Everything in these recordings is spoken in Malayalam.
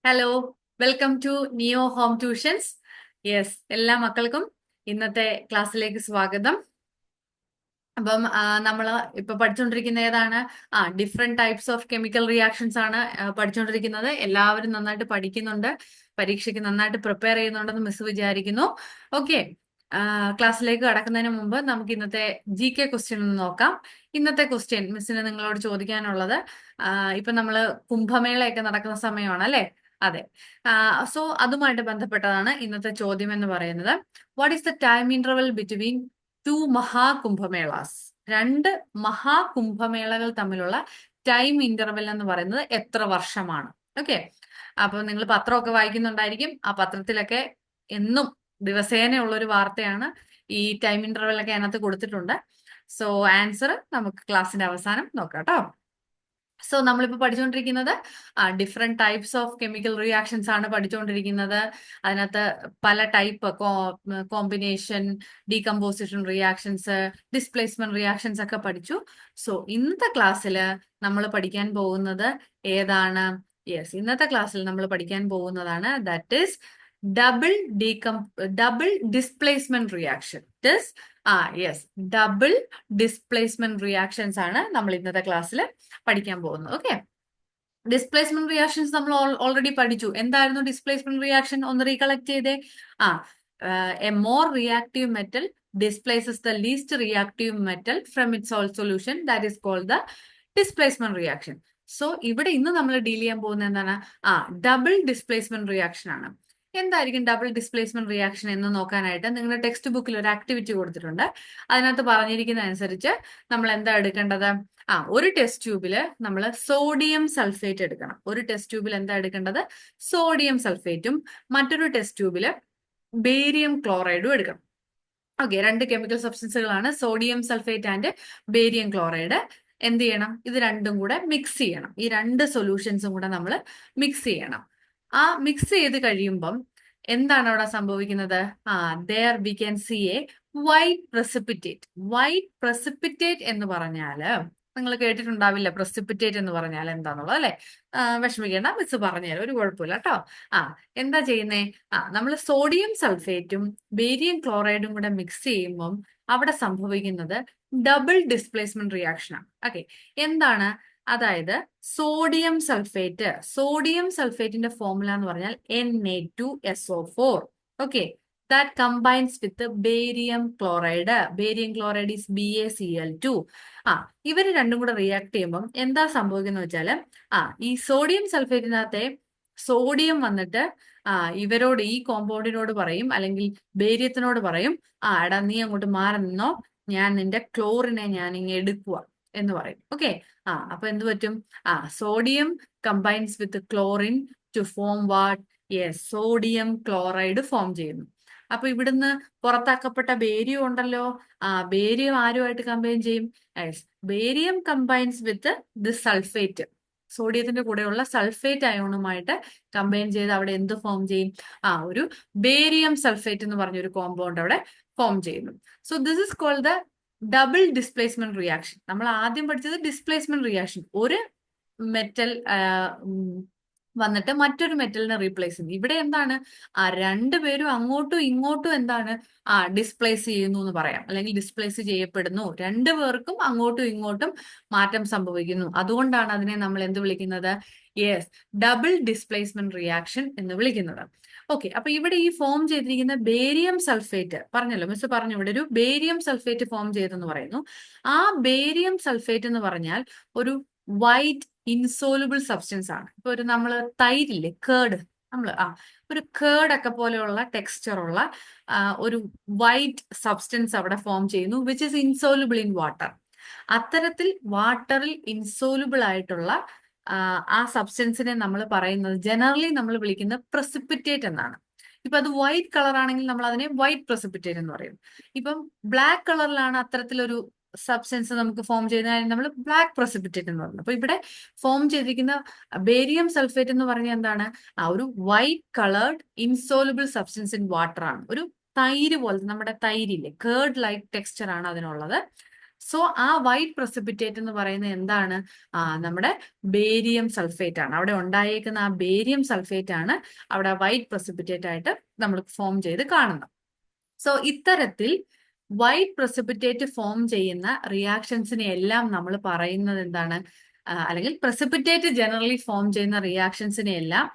Hello, welcome to Neo Home Tuitions. Yes, എല്ലാ മക്കൾക്കും ഇന്നത്തെ ക്ലാസ്സിലേക്ക് സ്വാഗതം. അപ്പം നമ്മൾ ഇപ്പൊ പഠിച്ചുകൊണ്ടിരിക്കുന്ന ഏതാണ്? Different types of chemical reactions ആണ് പഠിച്ചുകൊണ്ടിരിക്കുന്നത്. എല്ലാവരും നന്നായിട്ട് പഠിക്കുന്നുണ്ട്, പരീക്ഷയ്ക്ക് നന്നായിട്ട് പ്രിപ്പയർ ചെയ്യുന്നുണ്ടെന്ന് മിസ് വിചാരിക്കുന്നു. ഓക്കെ, ക്ലാസ്സിലേക്ക് കടക്കുന്നതിന് മുമ്പ് നമുക്ക് ഇന്നത്തെ GK ക്വസ്റ്റ്യൻ ഒന്ന് നോക്കാം. ഇന്നത്തെ ക്വസ്റ്റ്യൻ മിസ്സിന് നിങ്ങളോട് ചോദിക്കാനുള്ളത്, ഇപ്പൊ നമ്മള് കുംഭമേളയൊക്കെ നടക്കുന്ന സമയമാണ് അല്ലെ? അതെ. സോ അതുമായിട്ട് ബന്ധപ്പെട്ടതാണ് ഇന്നത്തെ ചോദ്യം എന്ന് പറയുന്നത്. What is the time interval between two Mahakumbh Melas? രണ്ട് മഹാകുംഭമേളകൾ തമ്മിലുള്ള ടൈം ഇന്റർവെൽ എന്ന് പറയുന്നത് എത്ര വർഷമാണ്? ഓക്കെ, അപ്പൊ നിങ്ങൾ പത്രമൊക്കെ വായിക്കുന്നുണ്ടായിരിക്കും. ആ പത്രത്തിലൊക്കെ എന്നും ദിവസേന ഉള്ള ഒരു വാർത്തയാണ്. ഈ ടൈം ഇന്റർവെൽ ഒക്കെ അതിനകത്ത് കൊടുത്തിട്ടുണ്ട്. സോ ആൻസർ നമുക്ക് ക്ലാസ്സിന്റെ അവസാനം നോക്കാം കേട്ടോ. സോ നമ്മളിപ്പോൾ പഠിച്ചുകൊണ്ടിരിക്കുന്നത് different types of chemical reactions ആണ് പഠിച്ചുകൊണ്ടിരിക്കുന്നത്. അതിനകത്ത് പല type combination, decomposition reactions, displacement reactions ഒക്കെ പഠിച്ചു. സോ ഇന്നത്തെ ക്ലാസ്സിൽ നമ്മൾ പഠിക്കാൻ പോകുന്നത് ഏതാണ്? യെസ്, ഇന്നത്തെ ക്ലാസ്സിൽ നമ്മൾ പഠിക്കാൻ പോകുന്നതാണ് that is double displacement reaction. Yes, double displacement reactions ആണ് നമ്മൾ ഇന്നത്തെ ക്ലാസ്സിൽ പഠിക്കാൻ പോകുന്നത്. ഓക്കെ, ഡിസ്പ്ലേസ്മെന്റ് റിയാക്ഷൻസ് നമ്മൾ ഓൾറെഡി പഠിച്ചു. എന്തായിരുന്നു ഡിസ്പ്ലേസ്മെന്റ് റിയാക്ഷൻ? ഒന്ന് റീകളക്ട് ചെയ്തേ. A more reactive metal displaces the least reactive metal from its solution, that is called the displacement reaction. So ഇവിടെ ഇന്ന് നമ്മൾ ഡീൽ ചെയ്യാൻ പോകുന്നത് എന്താണ്? ഡബിൾ ഡിസ്പ്ലേസ്മെന്റ് റിയാക്ഷൻ ആണ്. എന്തായിരിക്കും ഡബിൾ ഡിസ്പ്ലേസ്മെന്റ് റിയാക്ഷൻ എന്ന് നോക്കാനായിട്ട് നിങ്ങളുടെ ടെക്സ്റ്റ് ബുക്കിൽ ഒരു ആക്ടിവിറ്റി കൊടുത്തിട്ടുണ്ട്. അതിനകത്ത് പറഞ്ഞിരിക്കുന്ന അനുസരിച്ച് നമ്മൾ എന്താ എടുക്കേണ്ടത്? ഒരു ടെസ്റ്റ് ട്യൂബിൽ നമ്മൾ സോഡിയം സൾഫേറ്റ് എടുക്കണം. ഒരു ടെസ്റ്റ് ട്യൂബിൽ എന്താ എടുക്കേണ്ടത്? സോഡിയം സൾഫേറ്റും മറ്റൊരു ടെസ്റ്റ് ട്യൂബിൽ ബേരിയം ക്ലോറൈഡും എടുക്കണം. ഓക്കെ, രണ്ട് കെമിക്കൽ സബ്സ്റ്റൻസുകളാണ് sodium sulphate and barium chloride. എന്ത് ചെയ്യണം? ഇത് രണ്ടും കൂടെ മിക്സ് ചെയ്യണം. ഈ രണ്ട് സൊല്യൂഷൻസും കൂടെ നമ്മൾ മിക്സ് ചെയ്യണം. മിക്സ് ചെയ്ത് കഴിയുമ്പം എന്താണ് അവിടെ സംഭവിക്കുന്നത്? there we can see a white precipitate. White precipitate എന്ന് പറഞ്ഞാല് നിങ്ങൾ കേട്ടിട്ടുണ്ടാവില്ല പ്രസിപ്പിറ്റേറ്റ് എന്ന് പറഞ്ഞാൽ എന്താന്നുള്ളത് അല്ലെ? വിഷമിക്കേണ്ട, മിസ് പറഞ്ഞുതരാം, ഒരു കുഴപ്പമില്ല കേട്ടോ. എന്താ ചെയ്യുന്നേ? നമ്മൾ സോഡിയം സൾഫേറ്റും ബേരിയം ക്ലോറൈഡും കൂടെ മിക്സ് ചെയ്യുമ്പം അവിടെ സംഭവിക്കുന്നത് ഡബിൾ ഡിസ്പ്ലേസ്മെന്റ് റിയാക്ഷൻ ആണ്. ഓക്കെ, എന്താണ്? അതായത് സോഡിയം സൾഫേറ്റിന്റെ ഫോർമുല എന്ന് പറഞ്ഞാൽ Na2SO4. Okay, that combines with barium chloride. Barium chloride is BaCl2. ഇവര് രണ്ടും കൂടെ റിയാക്ട് ചെയ്യുമ്പോൾ എന്താ സംഭവിക്കുന്നത് വെച്ചാല് ഈ സോഡിയം സൾഫേറ്റിനകത്തെ സോഡിയം വന്നിട്ട് ഇവരോട്, ഈ കോമ്പൗണ്ടിനോട് പറയും, അല്ലെങ്കിൽ ബേരിയത്തിനോട് പറയും, എടാ നീ അങ്ങോട്ട് മാറി നിന്നോ, ഞാൻ നിന്റെ ക്ലോറിനെ ഞാൻ ഇങ്ങനെ എടുക്കുക എന്ന് പറയും. ഓക്കെ, അപ്പൊ എന്ത് പറ്റും? Sodium combines with chlorine to form what? Yes, sodium chloride form ചെയ്യുന്നു. അപ്പൊ ഇവിടുന്ന് പുറത്താക്കപ്പെട്ട ബേരിയം ഉണ്ടല്ലോ, ബേരിയം ആരുമായിട്ട് കമ്പൈൻ ചെയ്യും? Yes, barium combines with the sulphate. സോഡിയത്തിന്റെ കൂടെയുള്ള സൾഫേറ്റ് അയോണുമായിട്ട് കമ്പൈൻ ചെയ്ത് അവിടെ എന്ത് ഫോം ചെയ്യും? ഒരു ബേരിയം സൾഫേറ്റ് എന്ന് പറഞ്ഞൊരു കോമ്പൗണ്ട് അവിടെ ഫോം ചെയ്യുന്നു. So this is called the double displacement reaction. നമ്മൾ ആദ്യം പഠിച്ചത് ഡിസ്പ്ലേസ്മെന്റ് റിയാക്ഷൻ, ഒരു മെറ്റൽ വന്നിട്ട് മറ്റൊരു മെറ്റലിനെ റീപ്ലേസ് ചെയ്യുന്നു. ഇവിടെ എന്താണ്? രണ്ടുപേരും അങ്ങോട്ടും ഇങ്ങോട്ടും എന്താണ്? ഡിസ്പ്ലേസ് ചെയ്യുന്നു എന്ന് പറയാം, അല്ലെങ്കിൽ ഡിസ്പ്ലേസ് ചെയ്യപ്പെടുന്നു. രണ്ടുപേർക്കും അങ്ങോട്ടും ഇങ്ങോട്ടും മാറ്റം സംഭവിക്കുന്നു. അതുകൊണ്ടാണ് അതിനെ നമ്മൾ എന്ത് വിളിക്കുന്നത്? യെസ്, ഡബിൾ ഡിസ്പ്ലേസ്മെന്റ് റിയാക്ഷൻ എന്ന് വിളിക്കുന്നത്. ഓക്കെ, അപ്പൊ ഇവിടെ ഈ ഫോം ചെയ്തിരിക്കുന്ന ബേരിയം സൾഫേറ്റ് പറഞ്ഞല്ലോ, മിസ് പറഞ്ഞു, ഇവിടെ ഒരു ബേരിയം സൾഫേറ്റ് ഫോം ചെയ്തെന്ന് പറയുന്നു. ആ ബേരിയം സൾഫേറ്റ് എന്ന് പറഞ്ഞാൽ ഒരു വൈറ്റ് ഇൻസോലുബിൾ സബ്സ്റ്റൻസ് ആണ്. ഇപ്പൊ ഒരു നമ്മള് തൈരില്ലേ, കേർഡ്, നമ്മള് ഒരു കേർഡ് ഒക്കെ പോലെയുള്ള ടെക്സ്ചർ ഉള്ള ഒരു വൈറ്റ് സബ്സ്റ്റൻസ് അവിടെ ഫോം ചെയ്യുന്നു, which is insoluble in water. അത്തരത്തിൽ വാട്ടറിൽ ഇൻസോലുബിൾ ആയിട്ടുള്ള ആ സബ്സ്റ്റൻസിനെ നമ്മൾ പറയുന്നത്, ജനറലി നമ്മൾ വിളിക്കുന്നത് പ്രസിപ്പിറ്റേറ്റ് എന്നാണ്. ഇപ്പൊ അത് വൈറ്റ് കളർ ആണെങ്കിൽ നമ്മൾ അതിനെ വൈറ്റ് പ്രസിപ്പിറ്റേറ്റ് എന്ന് പറയും. ഇപ്പം ബ്ലാക്ക് കളറിലാണ് അത്തരത്തിലൊരു സബ്സ്റ്റൻസ് നമുക്ക് ഫോം ചെയ്യുന്നതിന് നമ്മൾ ബ്ലാക്ക് പ്രസിപ്പിറ്റേറ്റ് എന്ന് പറയുന്നത്. അപ്പൊ ഇവിടെ ഫോം ചെയ്തിരിക്കുന്ന ബേരിയം സൾഫേറ്റ് എന്ന് പറഞ്ഞാൽ എന്താണ്? ഒരു white coloured insoluble substance in water ആണ്. ഒരു തൈര് പോലത്തെ, നമ്മുടെ തൈരില്ലേ, കേർഡ് ലൈക്ക് ടെക്സ്ചർ ആണ് അതിനുള്ളത്. സോ ആ വൈറ്റ് പ്രസിപ്പിറ്റേറ്റ് എന്ന് പറയുന്നത് എന്താണ്? നമ്മുടെ ബേരിയം സൾഫേറ്റ് ആണ്. അവിടെ ഉണ്ടായേക്കുന്ന ആ ബേരിയം സൾഫേറ്റ് ആണ് അവിടെ വൈറ്റ് പ്രസിപ്പിറ്റേറ്റ് ആയിട്ട് നമ്മൾ ഫോം ചെയ്ത് കാണുന്നത്. സോ ഇത്തരത്തിൽ വൈറ്റ് പ്രസിപ്പിറ്റേറ്റ് ഫോം ചെയ്യുന്ന റിയാക്ഷൻസിനെ എല്ലാം നമ്മൾ പറയുന്നത് എന്താണ്? അല്ലെങ്കിൽ പ്രസിപ്പിറ്റേറ്റ് ജനറലി ഫോം ചെയ്യുന്ന റിയാക്ഷൻസിനെ എല്ലാം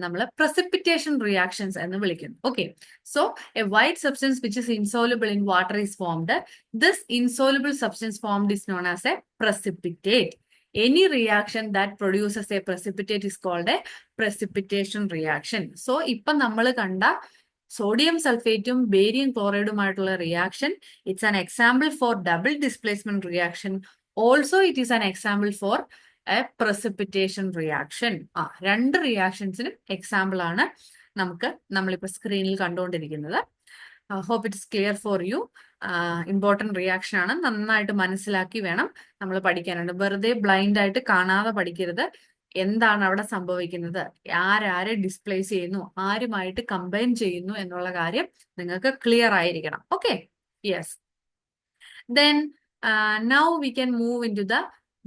നമ്മൾ പ്രസിപ്പിറ്റേഷൻ റിയാക്ഷൻസ് എന്ന് വിളിക്കുന്നു. Okay, so A white substance which is insoluble in water is formed. This insoluble substance formed is known as A precipitate. Any reaction that produces a precipitate is called a precipitation reaction. So ഇപ്പം നമ്മൾ കണ്ട സോഡിയം സൾഫേറ്റും ബേരിയം ക്ലോറൈഡുമായിട്ടുള്ള reaction, it's an example for double displacement reaction. Also it is an example for a precipitation reaction. രണ്ട് റിയാക്ഷൻസിനും എക്സാമ്പിൾ ആണ് നമ്മളിപ്പോ സ്ക്രീനിൽ കണ്ടുകൊണ്ടിരിക്കുന്നത്. Hope it is clear for you. Important reaction ആണ്, നന്നായിട്ട് മനസ്സിലാക്കി വേണം നമ്മൾ പഠിക്കാനുണ്ട്. വെറുതെ ബ്ലൈൻഡ് ആയിട്ട് കാണാതെ പഠിക്കരുത്. എന്താണ് അവിടെ സംഭവിക്കുന്നത്, ആരെ ഡിസ്പ്ലേസ് ചെയ്യുന്നു, ആരുമായിട്ട് കമ്പൈൻ ചെയ്യുന്നു എന്നുള്ള കാര്യം നിങ്ങൾക്ക് ക്ലിയർ ആയിരിക്കണം. Okay, yes. Then now we can move in to the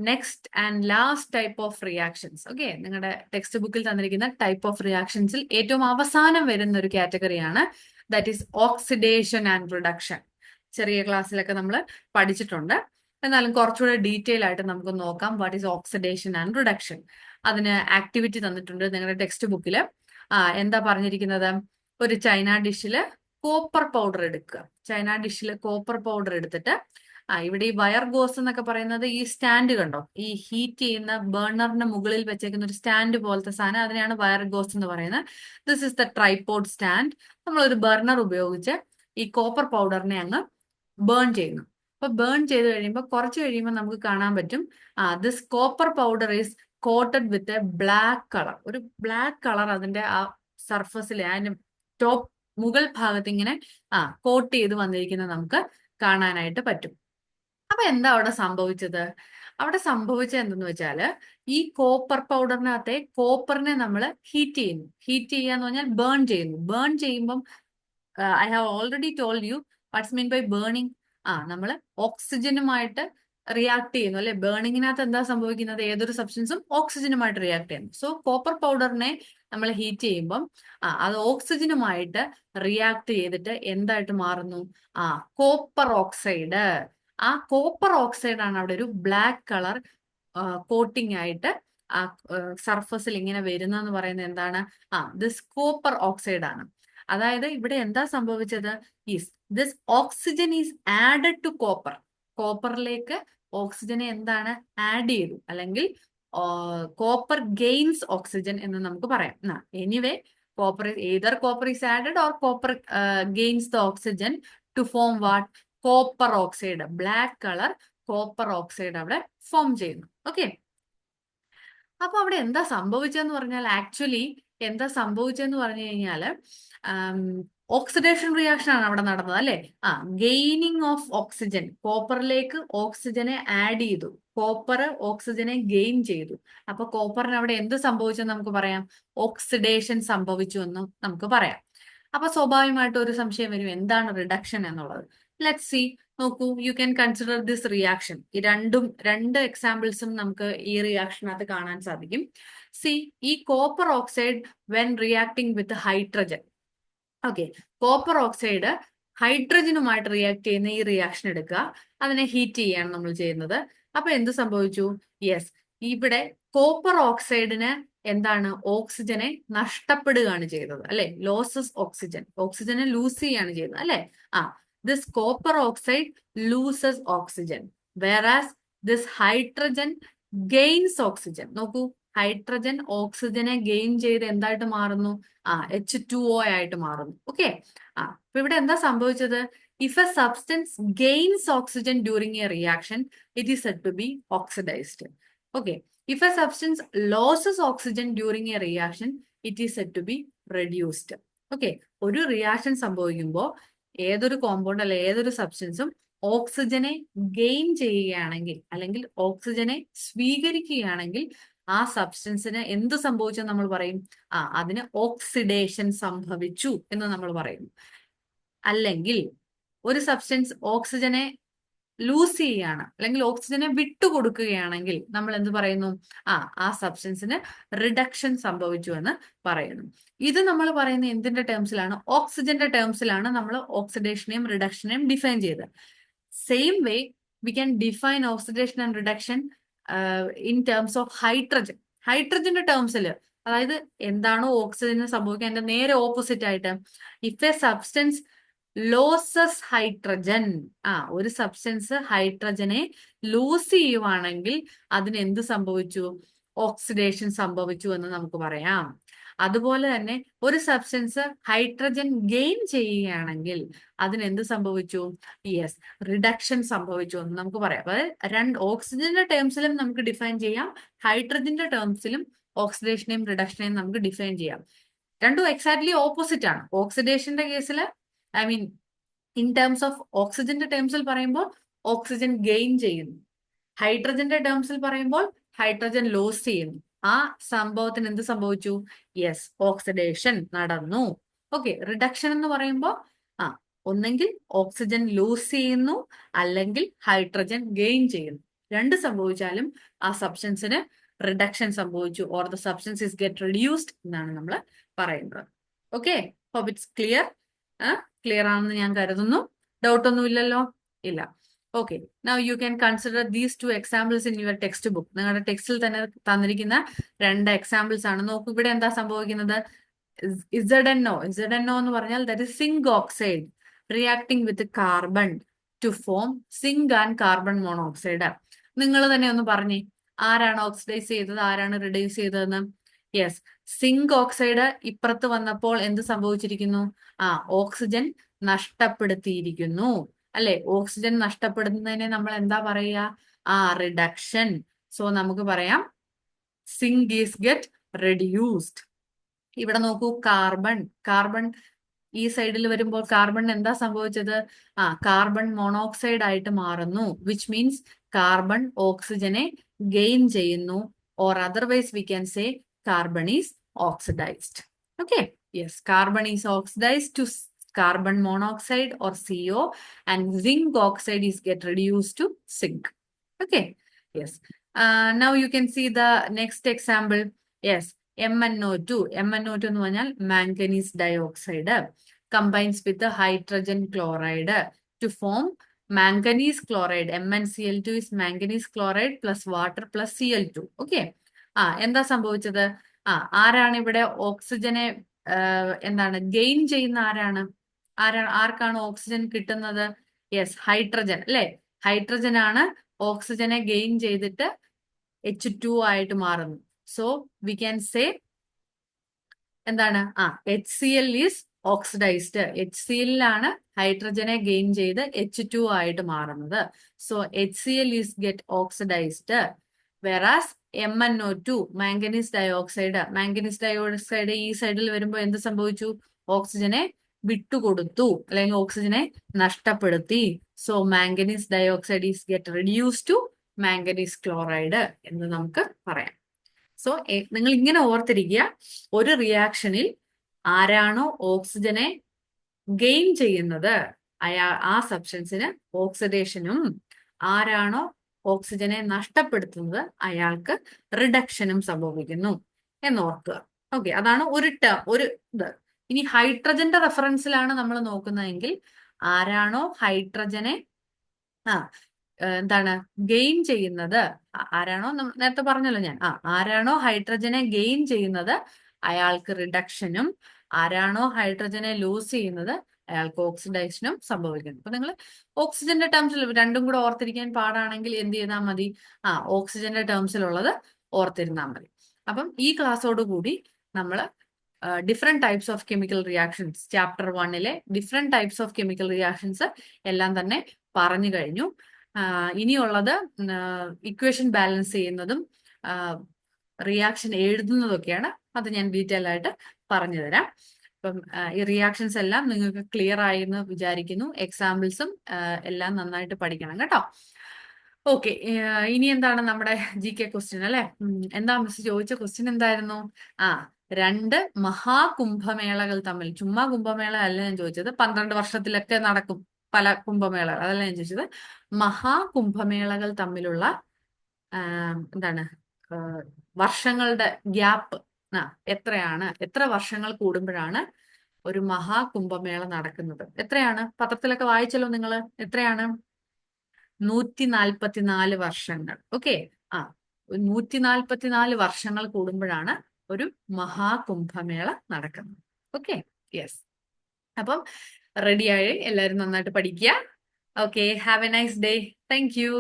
next and last type of reactions. Okay, നിങ്ങളുടെ ടെക്സ്റ്റ് ബുക്കിൽ തന്നിരിക്കുന്ന ടൈപ്പ് ഓഫ് റിയാക്ഷൻസിൽ ഏറ്റവും അവസാനം വരുന്ന ഒരു കാറ്റഗറിയാണ് that is oxidation and reduction. ചെറിയ ക്ലാസ്സിലൊക്കെ നമ്മൾ പഠിച്ചിട്ടുണ്ട്, എന്നാലും കുറച്ചുകൂടെ ഡീറ്റെയിൽ ആയിട്ട് നമുക്ക് നോക്കാം what is oxidation and reduction. അതിന് ആക്ടിവിറ്റി തന്നിട്ടുണ്ട് നിങ്ങളുടെ ടെക്സ്റ്റ് ബുക്കിൽ. എന്താ പറഞ്ഞിരിക്കുന്നത്? ഒരു ചൈന ഡിഷിൽ കോപ്പർ പൗഡർ എടുക്കുക. ചൈന ഡിഷിൽ കോപ്പർ പൗഡർ എടുത്തിട്ട് ഇവിടെ ഈ വയർ ഗോസ് എന്നൊക്കെ പറയുന്നത് ഈ സ്റ്റാൻഡ് കണ്ടോ, ഈ ഹീറ്റ് ചെയ്യുന്ന ബേർണറിന് മുകളിൽ വെച്ചേക്കുന്ന ഒരു സ്റ്റാൻഡ് പോലത്തെ സാധനം, അതിനെയാണ് വയർ ഗോസ് എന്ന് പറയുന്നത്. This is the tripod stand. നമ്മളൊരു ബർണർ ഉപയോഗിച്ച് ഈ കോപ്പർ പൗഡറിനെ അങ്ങ് ബേൺ ചെയ്യുന്നു. അപ്പൊ ബേൺ ചെയ്ത് കഴിയുമ്പോൾ കുറച്ച് കഴിയുമ്പോൾ നമുക്ക് കാണാൻ പറ്റും this copper powder is quoted with a black colour. ഒരു ബ്ലാക്ക് കളർ അതിന്റെ ആ സർഫസിൽ അതിന്റെ ടോപ്പ് മുകൾ ഭാഗത്ത് ഇങ്ങനെ കോട്ട് ചെയ്ത് വന്നിരിക്കുന്നത് നമുക്ക് കാണാനായിട്ട് പറ്റും. അപ്പൊ എന്താ അവിടെ സംഭവിച്ചത്? അവിടെ സംഭവിച്ചത് എന്തെന്ന് വെച്ചാല് ഈ കോപ്പർ പൗഡറിനകത്തെ കോപ്പറിനെ നമ്മൾ ഹീറ്റ് ചെയ്യുന്നു. ഹീറ്റ് ചെയ്യാന്ന് പറഞ്ഞാൽ ബേൺ ചെയ്യുന്നു. ബേൺ ചെയ്യുമ്പം I have already told you what's mean by burning. നമ്മൾ ഓക്സിജനുമായിട്ട് റിയാക്ട് ചെയ്യുന്നു അല്ലെ. ബേണിങ്ങിനകത്ത് എന്താ സംഭവിക്കുന്നത്? ഏതൊരു സബ്സ്റ്റൻസും ഓക്സിജനുമായിട്ട് റിയാക്ട് ചെയ്യുന്നു. സോ കോപ്പർ പൗഡറിനെ നമ്മൾ ഹീറ്റ് ചെയ്യുമ്പം അത് ഓക്സിജനുമായിട്ട് റിയാക്ട് ചെയ്തിട്ട് എന്തായിട്ട് മാറുന്നു? Copper oxide. ആ കോപ്പർ ഓക്സൈഡ് ആണ് അവിടെ ഒരു ബ്ലാക്ക് കളർ കോട്ടിംഗ് ആയിട്ട് ആ സർഫസിൽ ഇങ്ങനെ വരുന്നതെന്ന് പറയുന്നത് എന്താണ്? ദിസ് കോപ്പർ ഓക്സൈഡ് ആണ്. അതായത് ഇവിടെ എന്താ സംഭവിച്ചത്? This oxygen is added to copper. കോപ്പറിലേക്ക് ഓക്സിജനെ എന്താണ് ആഡ് ചെയ്തു, അല്ലെങ്കിൽ കോപ്പർ ഗെയിൻസ് ഓക്സിജൻ എന്ന് നമുക്ക് പറയാം. Anyway copper either copper is added or copper gains the oxygen to form what? Copper oxide. Black colour copper oxide അവിടെ ഫോം ചെയ്യുന്നു. ഓക്കെ, അപ്പൊ അവിടെ എന്താ സംഭവിച്ചെന്ന് പറഞ്ഞാൽ, ആക്ച്വലി എന്താ സംഭവിച്ചെന്ന് പറഞ്ഞു കഴിഞ്ഞാല് ഓക്സിഡേഷൻ റിയാക്ഷൻ ആണ് അവിടെ നടന്നത് അല്ലെ. Gaining of oxygen. കോപ്പറിലേക്ക് ഓക്സിജനെ ആഡ് ചെയ്തു, കോപ്പർ ഓക്സിജനെ ഗെയിൻ ചെയ്തു. അപ്പൊ കോപ്പറിന് അവിടെ എന്ത് സംഭവിച്ചെന്ന് നമുക്ക് പറയാം? ഓക്സിഡേഷൻ സംഭവിച്ചു എന്ന് നമുക്ക് പറയാം. അപ്പൊ സ്വാഭാവികമായിട്ട് ഒരു സംശയം വരും, എന്താണ് റിഡക്ഷൻ എന്നുള്ളത്. Let's see. നോക്കൂ, you can consider this reaction. ഈ രണ്ട് എക്സാമ്പിൾസും നമുക്ക് ഈ റിയാക്ഷനകത്ത് കാണാൻ സാധിക്കും. സി, ഈ copper oxide when reacting with hydrogen. Okay, copper oxide ഹൈഡ്രജനുമായിട്ട് റിയാക്ട് ചെയ്യുന്ന ഈ റിയാക്ഷൻ എടുക്കുക, അതിനെ ഹീറ്റ് ചെയ്യാണ് നമ്മൾ ചെയ്യുന്നത്. അപ്പൊ എന്ത് സംഭവിച്ചു? യെസ്, ഇവിടെ കോപ്പർ ഓക്സൈഡിന് എന്താണ്? ഓക്സിജനെ നഷ്ടപ്പെടുകയാണ് ചെയ്തത് അല്ലെ. Losses oxygen. ഓക്സിജനെ ലൂസ് ചെയ്യാണ് ചെയ്യുന്നത് അല്ലെ. This copper oxide loses oxygen, വേറാസ് this hydrogen gains oxygen. നോക്കൂ, ഹൈഡ്രജൻ ഓക്സിജനെ ഗെയിൻ ചെയ്ത് എന്തായിട്ട് മാറുന്നു? H2O ആയിട്ട് മാറുന്നു. ഓക്കെ, അപ്പൊ ഇവിടെ എന്താ സംഭവിച്ചത്? If a substance gains oxygen during a reaction, it is said to be oxidised. Okay, if a substance loses oxygen during a reaction, it is said to be reduced. Okay, ഒരു റിയാക്ഷൻ സംഭവിക്കുമ്പോൾ ഏതൊരു കോമ്പൗണ്ട് അല്ലെ ഏതൊരു സബ്സ്റ്റൻസും ഓക്സിജനെ ഗെയിൻ ചെയ്യുകയാണെങ്കിൽ, അല്ലെങ്കിൽ ഓക്സിജനെ സ്വീകരിക്കുകയാണെങ്കിൽ, ആ സബ്സ്റ്റൻസിന് എന്ത് സംഭവിച്ചെന്ന് നമ്മൾ പറയും? അതിന് ഓക്സിഡേഷൻ സംഭവിച്ചു എന്ന് നമ്മൾ പറയും. അല്ലെങ്കിൽ ഒരു സബ്സ്റ്റൻസ് ഓക്സിജനെ ലൂസ് ചെയ്യുകയാണ് അല്ലെങ്കിൽ ഓക്സിജനെ വിട്ടുകൊടുക്കുകയാണെങ്കിൽ നമ്മൾ എന്ത് പറയുന്നു? ആ സബ്സ്റ്റൻസിന് റിഡക്ഷൻ സംഭവിച്ചു എന്ന് പറയുന്നു. ഇത് നമ്മൾ പറയുന്ന എന്തിന്റെ ടേംസിലാണ്? ഓക്സിജന്റെ ടേംസിലാണ് നമ്മൾ ഓക്സിഡേഷനെയും റിഡക്ഷനെയും ഡിഫൈൻ ചെയ്തത്. Same way we can define oxidation and reduction in terms of hydrogen. ഹൈഡ്രജന്റെ ടേംസിൽ, അതായത് എന്താണോ ഓക്സിജന് സംഭവിക്കുക അതിന്റെ നേരെ ഓപ്പോസിറ്റ് ആയിട്ട്, if a substance losses hydrogen, ഒരു സബ്സ്റ്റൻസ് ഹൈഡ്രജനെ ലൂസ് ചെയ്യുവാണെങ്കിൽ അതിന് എന്ത് സംഭവിച്ചു? ഓക്സിഡേഷൻ സംഭവിച്ചു എന്ന് നമുക്ക് പറയാം. അതുപോലെ തന്നെ ഒരു സബ്സ്റ്റൻസ് ഹൈഡ്രജൻ ഗെയിൻ ചെയ്യുകയാണെങ്കിൽ അതിന് എന്ത് സംഭവിച്ചു? യെസ്, റിഡക്ഷൻ സംഭവിച്ചു എന്ന് നമുക്ക് പറയാം. അതായത് ഓക്സിജന്റെ ടേംസിലും നമുക്ക് ഡിഫൈൻ ചെയ്യാം, ഹൈഡ്രജന്റെ ടേംസിലും ഓക്സിഡേഷനെയും റിഡക്ഷനെയും നമുക്ക് ഡിഫൈൻ ചെയ്യാം. രണ്ടും എക്സാക്ട്ലി ഓപ്പോസിറ്റ് ആണ്. ഓക്സിഡേഷന്റെ കേസിൽ, I mean in terms of ഓക്സിജന്റെ ടേംസിൽ പറയുമ്പോൾ ഓക്സിജൻ ഗെയിൻ ചെയ്യുന്നു, ഹൈഡ്രജന്റെ ടേംസിൽ പറയുമ്പോൾ ഹൈഡ്രജൻ ലോസ് ചെയ്യുന്നു. ആ സംഭവത്തിന് എന്ത് സംഭവിച്ചു? യെസ്, ഓക്സിഡേഷൻ നടന്നു. ഓക്കെ, റിഡക്ഷൻ എന്ന് പറയുമ്പോൾ ഒന്നെങ്കിൽ ഓക്സിജൻ ലൂസ് ചെയ്യുന്നു അല്ലെങ്കിൽ ഹൈഡ്രജൻ ഗെയിൻ ചെയ്യുന്നു. രണ്ട് സംഭവിച്ചാലും ആ സബ്സ്റ്റൻസിന് റിഡക്ഷൻ സംഭവിച്ചു, or the substance is get reduced എന്നാണ് നമ്മൾ പറയുന്നത്. Okay, hope it's clear. Clear ആണെന്ന് ഞാൻ കരുതുന്നു. ഡൗട്ട് ഒന്നും ഇല്ലല്ലോ? ഇല്ല. Okay, now you can consider these two examples in your text book. നിങ്ങളുടെ ടെക്സ്റ്റിൽ തന്നെ തന്നിരിക്കുന്ന രണ്ട് എക്സാമ്പിൾസ് ആണ്. നോക്കൂ, ഇവിടെ എന്താ സംഭവിക്കുന്നത്? ZnO എന്ന് പറഞ്ഞാൽ that is zinc oxide reacting with carbon to form zinc and carbon monoxide. നിങ്ങൾ തന്നെ ഒന്ന് പറഞ്ഞേ, ആരാണ് ഓക്സിഡൈസ് ചെയ്തത്, ആരാണ് റിഡ്യൂസ് ചെയ്തതെന്ന്? യെസ്, സിങ്ക് ഓക്സൈഡ് ഇപ്പുറത്ത് വന്നപ്പോൾ എന്ത് സംഭവിച്ചിരിക്കുന്നു? ഓക്സിജൻ നഷ്ടപ്പെടുത്തിയിരിക്കുന്നു, അല്ലെ? ഓക്സിജൻ നഷ്ടപ്പെടുന്നതിനെ നമ്മൾ എന്താ പറയുക? റിഡക്ഷൻ. സോ നമുക്ക് പറയാം സിങ്ക് ഈസ് ഗെറ്റ് റെഡ്യൂസ്ഡ്. ഇവിടെ നോക്കൂ, കാർബൺ ഈ സൈഡിൽ വരുമ്പോൾ കാർബൺ എന്താ സംഭവിച്ചത്? കാർബൺ മോണോക്സൈഡ് ആയിട്ട് മാറുന്നു, വിച്ച് മീൻസ് കാർബൺ ഓക്സിജനെ ഗെയിൻ ചെയ്യുന്നു, or otherwise we can say carbon is oxidised. Okay, yes, carbon is oxidised to carbon monoxide or CO, and zinc oxide is get reduced to zinc. Okay, yes. Now you can see the next example. Yes, MnO2 എന്ന് പറഞ്ഞാൽ manganese dioxide combines with the hydrogen chloride to form manganese chloride. MnCl2 is manganese chloride plus water plus Cl2. Okay, എന്താ സംഭവിച്ചത്? ആരാണ് ഇവിടെ ഓക്സിജനെ എന്താണ് ഗെയിൻ ചെയ്യുന്ന? ആർക്കാണ് ഓക്സിജൻ കിട്ടുന്നത്? യെസ്, ഹൈഡ്രജൻ, അല്ലെ? ഹൈഡ്രജൻ ആണ് ഓക്സിജനെ ഗെയിൻ ചെയ്തിട്ട് H2 ആയിട്ട് മാറുന്നു. സോ വി ക്യാൻ സേ എന്താണ്? HCl is oxidised. HCl ആണ് ഹൈഡ്രജനെ ഗെയിൻ ചെയ്ത് H2 ആയിട്ട് മാറുന്നത്. So HCl is get oxidised. വെറാസ് MnO2 manganese dioxide ഈ സൈഡിൽ വരുമ്പോൾ എന്ത് സംഭവിച്ചു? ഓക്സിജനെ വിട്ടുകൊടുത്തു അല്ലെങ്കിൽ ഓക്സിജനെ നഷ്ടപ്പെടുത്തി. So manganese dioxide is get reduce to manganese chloride എന്ന് നമുക്ക് പറയാം. സോ നിങ്ങൾ ഇങ്ങനെ ഓർത്തിരിക്കുക, ഒരു റിയാക്ഷനിൽ ആരാണോ ഓക്സിജനെ ഗെയിൻ ചെയ്യുന്നത് ആ സബ്സ്റ്റൻസിന് ഓക്സിഡേഷനും, ആരാണോ ഓക്സിജനെ നഷ്ടപ്പെടുത്തുന്നത് അയാൾക്ക് റിഡക്ഷനും സംഭവിക്കുന്നു എന്നോർക്കുക. ഓക്കെ, അതാണ് ഒരു ഇത്. ഇനി ഹൈഡ്രജന്റെ റെഫറൻസിലാണ് നമ്മൾ നോക്കുന്നതെങ്കിൽ ആരാണോ ഹൈഡ്രജനെ എന്താണ് ഗെയിൻ ചെയ്യുന്നത്, ആരാണോ നേരത്തെ പറഞ്ഞല്ലോ ഞാൻ, ആരാണോ ഹൈഡ്രജനെ ഗെയിൻ ചെയ്യുന്നത് അയാൾക്ക് റിഡക്ഷനും, ആരാണോ ഹൈഡ്രജനെ ലൂസ് ചെയ്യുന്നത് അയാൾക്ക് ഓക്സിഡേഷനും സംഭവിക്കുന്നു. അപ്പൊ നിങ്ങൾ ഓക്സിജന്റെ ടേംസിൽ രണ്ടും കൂടെ ഓർത്തിരിക്കാൻ പാടാണെങ്കിൽ എന്ത് ചെയ്താൽ മതി? ഓക്സിജന്റെ ടേംസിലുള്ളത് ഓർത്തിരുന്നാൽ മതി. അപ്പം ഈ ക്ലാസ്സോടുകൂടി നമ്മൾ different types of chemical reactions, chapter 1-ലെ different types of chemical reactions എല്ലാം തന്നെ പറഞ്ഞു കഴിഞ്ഞു. ഇനിയുള്ളത് ഇക്വേഷൻ ബാലൻസ് ചെയ്യുന്നതും റിയാക്ഷൻ എഴുതുന്നതൊക്കെയാണ്. അത് ഞാൻ ഡീറ്റെയിൽ ആയിട്ട് പറഞ്ഞു തരാം. അപ്പം ഈ റിയാക്ഷൻസ് എല്ലാം നിങ്ങൾക്ക് ക്ലിയർ ആയി എന്ന് വിചാരിക്കുന്നു. എക്സാമ്പിൾസും എല്ലാം നന്നായിട്ട് പഠിക്കണം കേട്ടോ. ഓക്കെ, ഇനി എന്താണ് നമ്മുടെ GK ക്വസ്റ്റ്യൻ അല്ലെ? എന്താ മിസ് ചോദിച്ച ക്വസ്റ്റ്യൻ എന്തായിരുന്നു? രണ്ട് മഹാകുംഭമേളകൾ തമ്മിൽ, ചുമ്മാ കുംഭമേള അല്ല ഞാൻ ചോദിച്ചത്, 12 വർഷത്തിലൊക്കെ നടക്കും പല കുംഭമേളകൾ, അതല്ല ഞാൻ ചോദിച്ചത്. മഹാകുംഭമേളകൾ തമ്മിലുള്ള എന്താണ് വർഷങ്ങളുടെ ഗ്യാപ്പ് എത്രയാണ്, എത്ര വർഷങ്ങൾ കൂടുമ്പോഴാണ് ഒരു മഹാകുംഭമേള നടക്കുന്നത്? എത്രയാണ്? പത്രത്തിലൊക്കെ വായിച്ചല്ലോ നിങ്ങൾ. എത്രയാണ്? 144 വർഷങ്ങൾ. ഓക്കെ. ആ 144 വർഷങ്ങൾ കൂടുമ്പോഴാണ് ഒരു മഹാകുംഭമേള നടക്കുന്നത്. ഓക്കെ. യെസ്. അപ്പം റെഡിയായി എല്ലാവരും നന്നായിട്ട് പഠിക്കുക. Okay, have A nice day. Thank you.